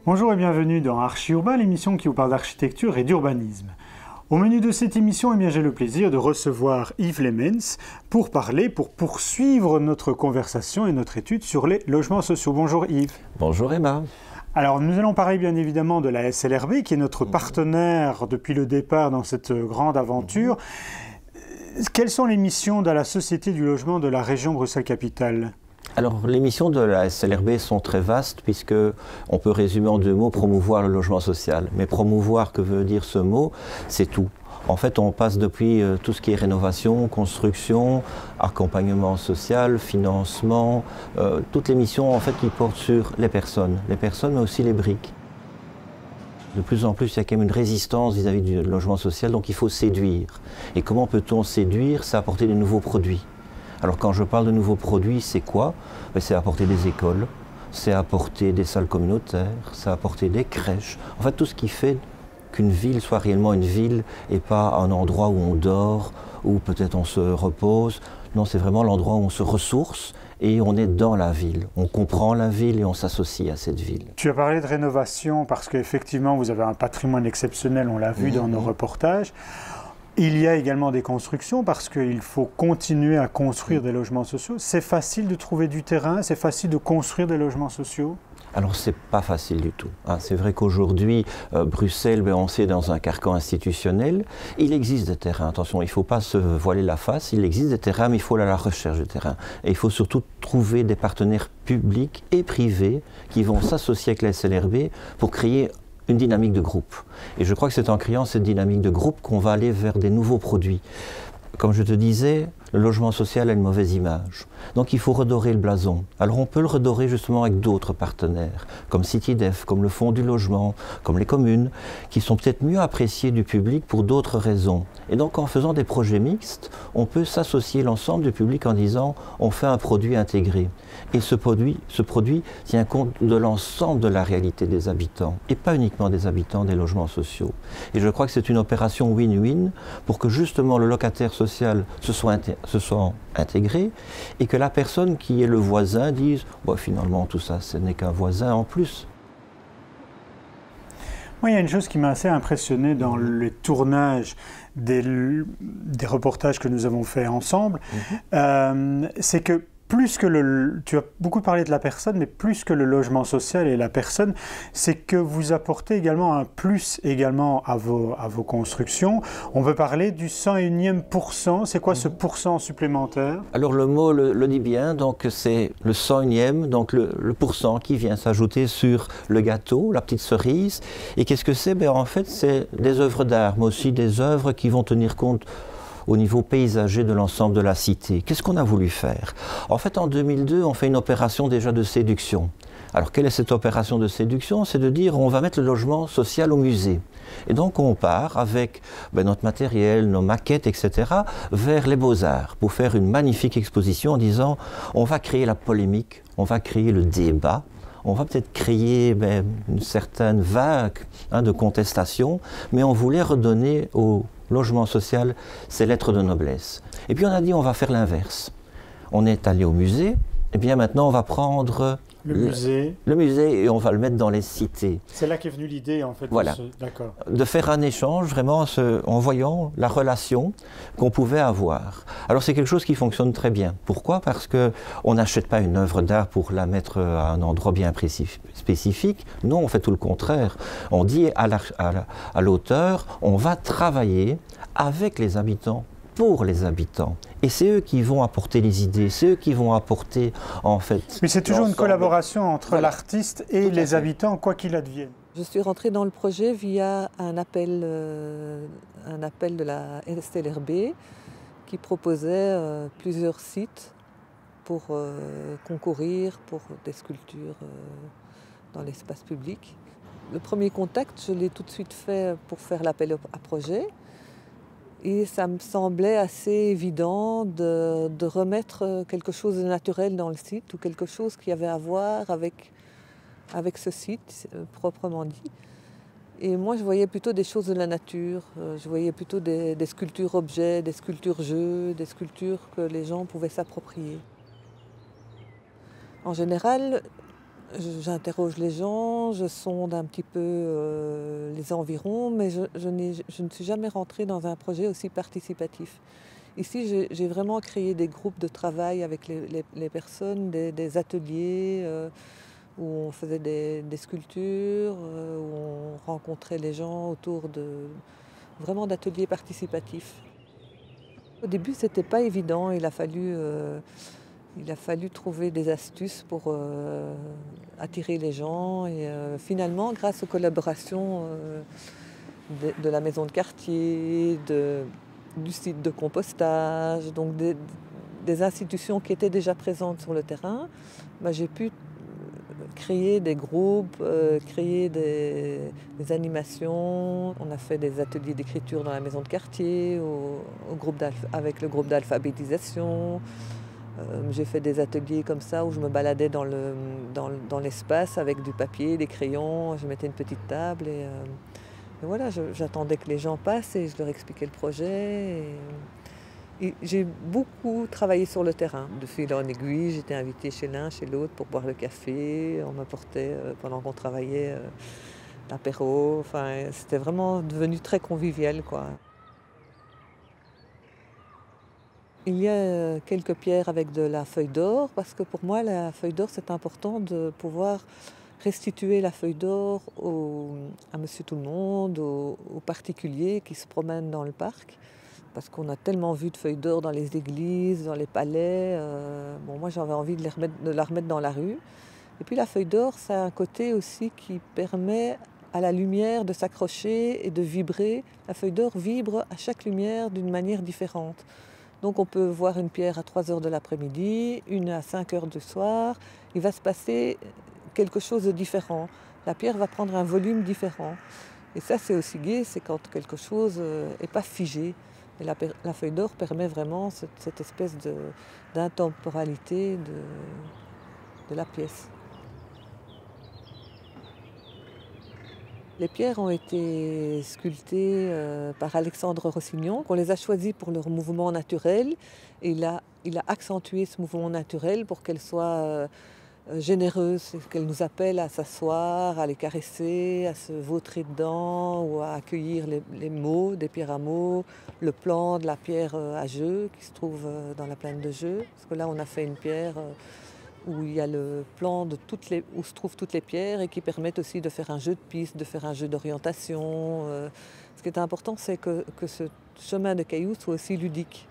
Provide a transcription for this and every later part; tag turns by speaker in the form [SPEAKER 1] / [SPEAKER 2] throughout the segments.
[SPEAKER 1] Bonjour et bienvenue dans Archi-Urbain, l'émission qui vous parle d'architecture et d'urbanisme. Au menu de cette émission, j'ai le plaisir de recevoir Yves Lemens pour poursuivre notre conversation et notre étude sur les logements sociaux. Bonjour Yves.
[SPEAKER 2] Bonjour Emma.
[SPEAKER 1] Alors nous allons parler bien évidemment de la SLRB qui est notre partenaire depuis le départ dans cette grande aventure. Quelles sont les missions de la Société du logement de la région Bruxelles-Capitale ?
[SPEAKER 2] Alors, les missions de la SLRB sont très vastes puisque on peut résumer en deux mots promouvoir le logement social. Mais promouvoir, que veut dire ce mot? C'est tout. En fait, on passe depuis tout ce qui est rénovation, construction, accompagnement social, financement, toutes les missions en fait qui portent sur les personnes mais aussi les briques. De plus en plus, il y a quand même une résistance vis-à-vis du logement social, donc il faut séduire. Et comment peut-on séduire? C'est apporter des nouveaux produits. Alors quand je parle de nouveaux produits, c'est quoi? C'est apporter des écoles, c'est apporter des salles communautaires, c'est apporter des crèches. En fait, tout ce qui fait qu'une ville soit réellement une ville et pas un endroit où on dort, où peut-être on se repose. Non, c'est vraiment l'endroit où on se ressource et on est dans la ville. On comprend la ville et on s'associe à cette ville.
[SPEAKER 1] Tu as parlé de rénovation parce qu'effectivement, vous avez un patrimoine exceptionnel, on l'a vu dans nos reportages. Il y a également des constructions parce qu'il faut continuer à construire des logements sociaux. C'est facile de trouver du terrain, c'est facile de construire des logements sociaux?
[SPEAKER 2] Alors, c'est pas facile du tout. C'est vrai qu'aujourd'hui, Bruxelles, on est dans un carcan institutionnel. Il existe des terrains, attention, il ne faut pas se voiler la face. Il existe des terrains, mais il faut aller à la recherche des terrains. Et il faut surtout trouver des partenaires publics et privés qui vont s'associer avec la SLRB pour créer une dynamique de groupe. Et je crois que c'est en créant cette dynamique de groupe qu'on va aller vers des nouveaux produits. Comme je te disais, le logement social a une mauvaise image. Donc il faut redorer le blason. Alors on peut le redorer justement avec d'autres partenaires, comme CityDef, comme le Fonds du logement, comme les communes, qui sont peut-être mieux appréciés du public pour d'autres raisons. Et donc en faisant des projets mixtes, on peut s'associer l'ensemble du public en disant on fait un produit intégré. Et ce produit tient compte de l'ensemble de la réalité des habitants, et pas uniquement des habitants des logements sociaux. Et je crois que c'est une opération win-win pour que justement le locataire social se soit intégré et que la personne qui est le voisin dise finalement tout ça ce n'est qu'un voisin en plus.
[SPEAKER 1] Moi, il y a une chose qui m'a assez impressionné dans les tournages des reportages que nous avons faits ensemble, c'est que plus que tu as beaucoup parlé de la personne, mais plus que le logement social et la personne, c'est que vous apportez également un plus également à vos constructions. On veut parler du 101e %. C'est quoi ce pourcent supplémentaire?
[SPEAKER 2] Alors le mot le dit bien, donc c'est le 101e, donc le pourcent qui vient s'ajouter sur le gâteau, la petite cerise. Et qu'est-ce que c'est? En fait, c'est des œuvres d'art, mais aussi des œuvres qui vont tenir compte au niveau paysager de l'ensemble de la cité. Qu'est-ce qu'on a voulu faire? En fait, en 2002, on fait une opération déjà de séduction. Alors, quelle est cette opération de séduction? C'est de dire, on va mettre le logement social au musée. Et donc, on part avec notre matériel, nos maquettes, etc., vers les Beaux-Arts pour faire une magnifique exposition en disant, on va créer la polémique, on va créer le débat, on va peut-être créer une certaine vague de contestation, mais on voulait redonner au logement social ses lettres de noblesse. Et puis on a dit on va faire l'inverse. On est allé au musée, et bien maintenant on va prendre le musée et on va le mettre dans les cités.
[SPEAKER 1] C'est là qu'est venue l'idée en fait.
[SPEAKER 2] Voilà. De faire un échange vraiment en voyant la relation qu'on pouvait avoir. Alors c'est quelque chose qui fonctionne très bien. Pourquoi? Parce qu'on n'achète pas une œuvre d'art pour la mettre à un endroit bien spécifique. Non, on fait tout le contraire. On dit à l'auteur, on va travailler avec les habitants, pour les habitants. Et c'est eux qui vont apporter les idées, c'est eux qui vont apporter en fait...
[SPEAKER 1] Mais c'est toujours une collaboration entre l'artiste et les habitants, quoi qu'il advienne.
[SPEAKER 3] Je suis rentrée dans le projet via un appel de la SLRB qui proposait plusieurs sites pour concourir pour des sculptures dans l'espace public. Le premier contact, je l'ai tout de suite fait pour faire l'appel à projet. Et ça me semblait assez évident de remettre quelque chose de naturel dans le site ou quelque chose qui avait à voir avec ce site, proprement dit. Et moi, je voyais plutôt des choses de la nature. Je voyais plutôt des sculptures objets, des sculptures jeux, des sculptures que les gens pouvaient s'approprier. En général, J'interroge les gens, je sonde un petit peu les environs, mais je ne suis jamais rentrée dans un projet aussi participatif. Ici, j'ai vraiment créé des groupes de travail avec les personnes, des ateliers où on faisait des sculptures, où on rencontrait les gens autour vraiment d'ateliers participatifs. Au début, c'était pas évident, il a fallu trouver des astuces pour attirer les gens et finalement, grâce aux collaborations de la maison de quartier, du site de compostage, donc des institutions qui étaient déjà présentes sur le terrain, j'ai pu créer des groupes, créer des animations. On a fait des ateliers d'écriture dans la maison de quartier, avec le groupe d'alphabétisation. J'ai fait des ateliers comme ça où je me baladais dans l'espace avec du papier, des crayons, je mettais une petite table et voilà, j'attendais que les gens passent et je leur expliquais le projet. Et j'ai beaucoup travaillé sur le terrain. De fil en aiguille, j'étais invitée chez l'un, chez l'autre pour boire le café. On m'apportait, pendant qu'on travaillait, l'apéro. Enfin, c'était vraiment devenu très convivial, quoi. Il y a quelques pierres avec de la feuille d'or, parce que pour moi, la feuille d'or, c'est important de pouvoir restituer la feuille d'or à monsieur tout le monde, aux particuliers qui se promènent dans le parc. Parce qu'on a tellement vu de feuilles d'or dans les églises, dans les palais. Moi, j'avais envie de la remettre dans la rue. Et puis la feuille d'or, ça a un côté aussi qui permet à la lumière de s'accrocher et de vibrer. La feuille d'or vibre à chaque lumière d'une manière différente. Donc on peut voir une pierre à 3 heures de l'après-midi, une à 5 heures du soir. Il va se passer quelque chose de différent. La pierre va prendre un volume différent. Et ça, c'est aussi gai, c'est quand quelque chose n'est pas figé. Et la feuille d'or permet vraiment cette espèce d'intemporalité de la pièce. Les pierres ont été sculptées par Alexandre Rossignon. On les a choisies pour leur mouvement naturel. Et il a accentué ce mouvement naturel pour qu'elles soient généreuses, qu'elles nous appellent à s'asseoir, à les caresser, à se vautrer dedans ou à accueillir les mots, des pierres à mots, le plan de la pierre à jeu qui se trouve dans la plaine de jeu. Parce que là, on a fait une pierre où il y a le plan où se trouvent toutes les pierres et qui permettent aussi de faire un jeu de piste, de faire un jeu d'orientation. Ce qui est important, c'est que ce chemin de cailloux soit aussi ludique.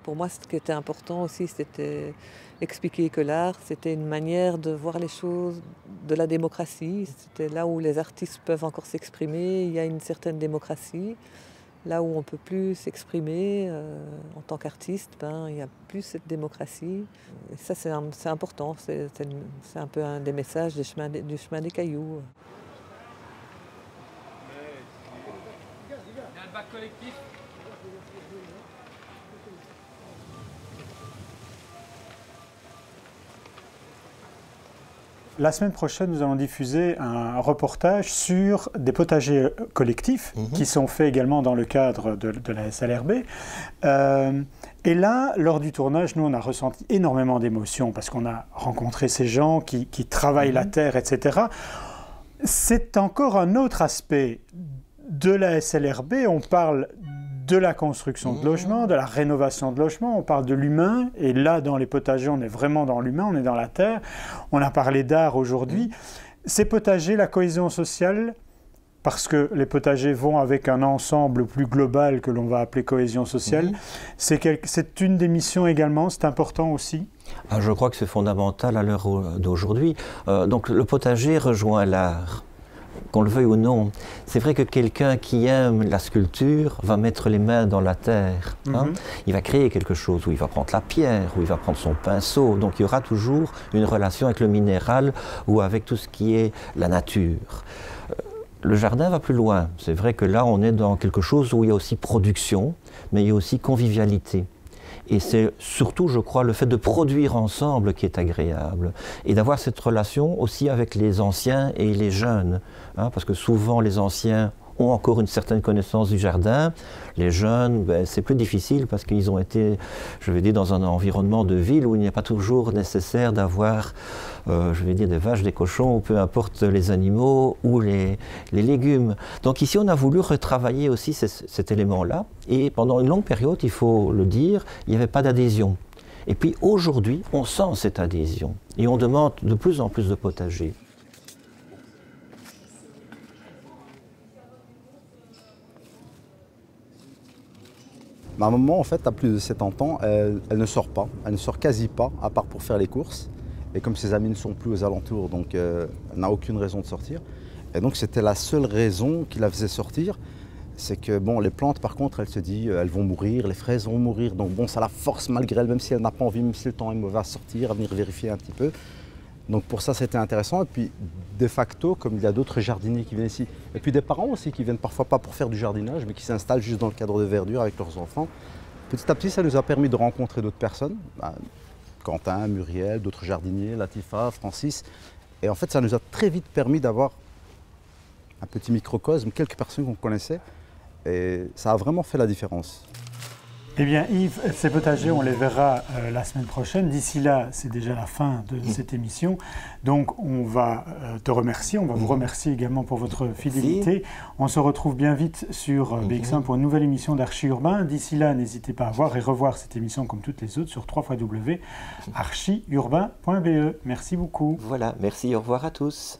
[SPEAKER 3] Pour moi, ce qui était important aussi, c'était expliquer que l'art, c'était une manière de voir les choses, de la démocratie. C'était là où les artistes peuvent encore s'exprimer, il y a une certaine démocratie. Là où on ne peut plus s'exprimer en tant qu'artiste, il n'y a plus cette démocratie. Et ça, c'est important, c'est un peu un des messages du chemin des cailloux.
[SPEAKER 4] Il y a un bac collectif.
[SPEAKER 1] La semaine prochaine, nous allons diffuser un reportage sur des potagers collectifs qui sont faits également dans le cadre de la SLRB. Et là, lors du tournage, nous, on a ressenti énormément d'émotions parce qu'on a rencontré ces gens qui travaillent la terre, etc. C'est encore un autre aspect de la SLRB. On parle de la construction de logements, de la rénovation de logements, on parle de l'humain, et là, dans les potagers, on est vraiment dans l'humain, on est dans la terre. On a parlé d'art aujourd'hui. Ces potagers, la cohésion sociale, parce que les potagers vont avec un ensemble plus global que l'on va appeler cohésion sociale, c'est une des missions également, c'est important aussi.
[SPEAKER 2] Je crois que c'est fondamental à l'heure d'aujourd'hui. Donc le potager rejoint l'art. Qu'on le veuille ou non, c'est vrai que quelqu'un qui aime la sculpture va mettre les mains dans la terre. Il va créer quelque chose où il va prendre la pierre, où il va prendre son pinceau. Donc il y aura toujours une relation avec le minéral ou avec tout ce qui est la nature. Le jardin va plus loin. C'est vrai que là, on est dans quelque chose où il y a aussi production, mais il y a aussi convivialité. Et c'est surtout, je crois, le fait de produire ensemble qui est agréable. Et d'avoir cette relation aussi avec les anciens et les jeunes. Parce que souvent, les anciens ont encore une certaine connaissance du jardin. Les jeunes, ben, c'est plus difficile parce qu'ils ont été, je vais dire, dans un environnement de ville où il n'est pas toujours nécessaire d'avoir, je vais dire, des vaches, des cochons, ou peu importe les animaux ou les légumes. Donc ici, on a voulu retravailler aussi cet élément-là. Et pendant une longue période, il faut le dire, il n'y avait pas d'adhésion. Et puis aujourd'hui, on sent cette adhésion et on demande de plus en plus de potagers.
[SPEAKER 5] Ma maman, en fait, a plus de 70 ans, elle ne sort pas, elle ne sort quasi pas, à part pour faire les courses. Et comme ses amis ne sont plus aux alentours, donc elle n'a aucune raison de sortir. Et donc c'était la seule raison qui la faisait sortir. C'est que bon, les plantes, par contre, elle se dit, elles vont mourir, les fraises vont mourir. Donc bon, ça la force malgré elle, même si elle n'a pas envie, même si le temps est mauvais, à sortir, à venir vérifier un petit peu. Donc pour ça, c'était intéressant. Et puis, de facto, comme il y a d'autres jardiniers qui viennent ici, et puis des parents aussi qui viennent parfois pas pour faire du jardinage, mais qui s'installent juste dans le cadre de verdure avec leurs enfants. Petit à petit, ça nous a permis de rencontrer d'autres personnes. Quentin, Muriel, d'autres jardiniers, Latifa, Francis. Et en fait, ça nous a très vite permis d'avoir un petit microcosme, quelques personnes qu'on connaissait. Et ça a vraiment fait la différence.
[SPEAKER 1] Eh bien Yves, ces potagers, on les verra la semaine prochaine. D'ici là, c'est déjà la fin de cette émission. Donc on va te remercier, on va vous remercier également pour votre fidélité. On se retrouve bien vite sur BX1 pour une nouvelle émission d'Archi Urbain. D'ici là, n'hésitez pas à voir et revoir cette émission comme toutes les autres sur www.archiurbain.be. Merci beaucoup.
[SPEAKER 2] Voilà, merci, au revoir à tous.